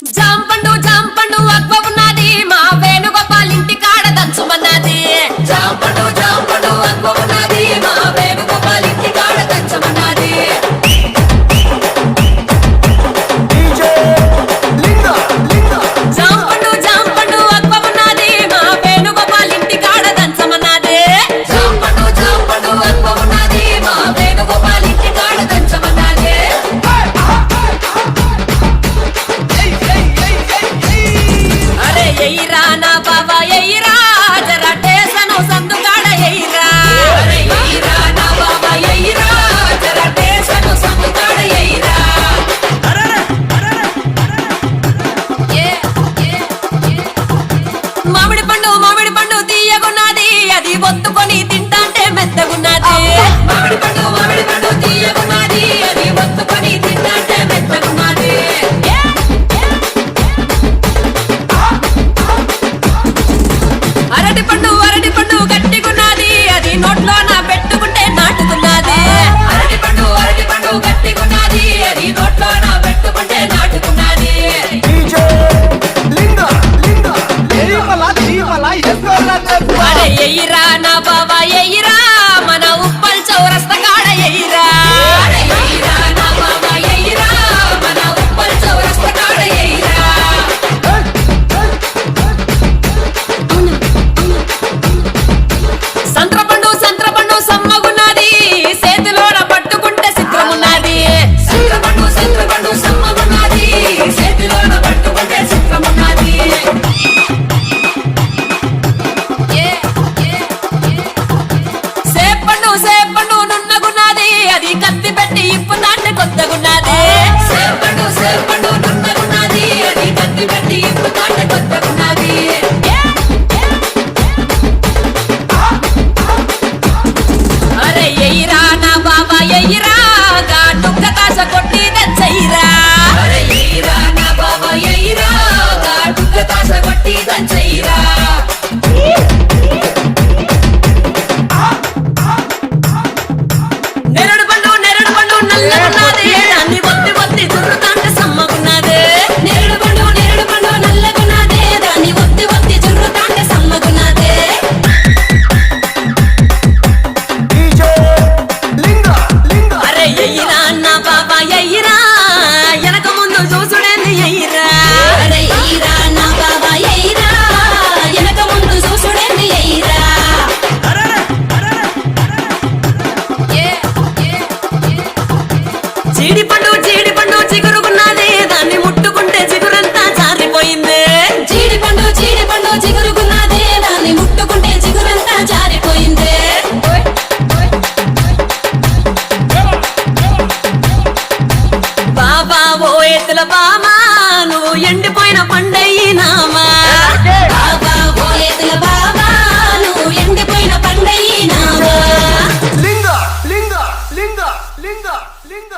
జాంపండు జాంపండు అగ్వ ఉన్నది మా వేణుగోపాల్ ఇంటి కాడ దంచమన్నది. జాంపండు జాంపండు అగ్వ ఉన్నది మా వేణుగోపాల్ ఇంటి కాడ దంచమన్నది. జాంపండు జాంపండు అగ్వ ఉన్నది మా వేణుగోపాల్ ఇంటి కాడ దంచమన్నది. జాంపండు జాంపండు అగ్వ ఉన్నది మా వేణుగోపాల్ ఇంటి కాడ దంచమన్నది. అరే ఎయిరా నా బాబా ఎయిరా జరా టేసను సందుకాడ ఎయిరా. అరే ఎయిరా నా బాబా ఎయిరా జరా టేసను సందుకాడ ఎయిరా. మామిడి పండు తీయగున్నది అది ఒత్తుకొని తింటాంటే మెత్తగున్నది. మామిడి పండు తీయగున్నది అది ఒత్తుకొని తింటాంటే మెత్తగున్నది. అరటి పండు గట్టిగున్నది అది నోట్లో నా పెట్టుకుంటే నాటుకున్నది. అరటి పండు గట్టిగున్నది అది నోట్లో నా పెట్టుకుంటే నాటుకున్నది. అరే ఎయిరా నా బాబా ఎయిరా మన ఉప్పల్ చౌరస్తా కాడ ఎయిరా. అరే ఎయిరా నా బాబా ఎయిరా మన ఉప్పల్ చౌరస్తా కాడ ఎయిరా. సంత్రపండు సమ్మగున్నది చేతిలోన పట్టుకుంటే చిత్రమున్నది. సంత్రపండు సమ్మగున్నది చేతిలోన పట్టుకుంటే చిత్రమున్నది. సేపండు నున్నగున్నది అది కత్తి పెట్టి ఇప్పు తాంటే కొత్తగున్నది. సేపండు నున్నగున్నది అది కత్తి పెట్టి ఇప్పు తాంటే కొత్తగున్నది. అరే ఎయిరా నా బాబా ఎయిరా డుక్క తాస కొట్టి దంచయిరా. అరే ఎయిరా నా బాబా ఎయిరా డుక్క తాస కొట్టి దంచయిరా. నెరడు పండు నల్లగున్నది దాన్ని ఒత్తి చుర్రుతాంటే సమ్మగున్నది. నెరడు పండు నల్లగున్నది దాన్ని ఒత్తి చుర్రుతాంటే సమ్మగున్నది. అరే ఎయిరా నా బాబా ఎయిరా వెనక ముందు చూసుడేంది ఎయిరా. అరే ఎయిరా నా బాబా ఎయిరా వెనక ముందు చూసుడేంది ఎయిరా. జీడిపండు చిగురుగున్నది దాన్ని ముట్టుకుంటే చిగురంతా జారిపోయింది. జీడిపండు చిగురుగున్నది దాన్ని ముట్టుకుంటే చిగురంతా జారిపోయింది. బాబా ఓ ఎత్తుల బామా నువ్వు ఎండిపోయిన పండయినామా. బాబా ఓ ఎత్తుల బాబా నువ్వు ఎండిపోయిన పండయినామా. లింగ లింగ లింగ లింగ లింగ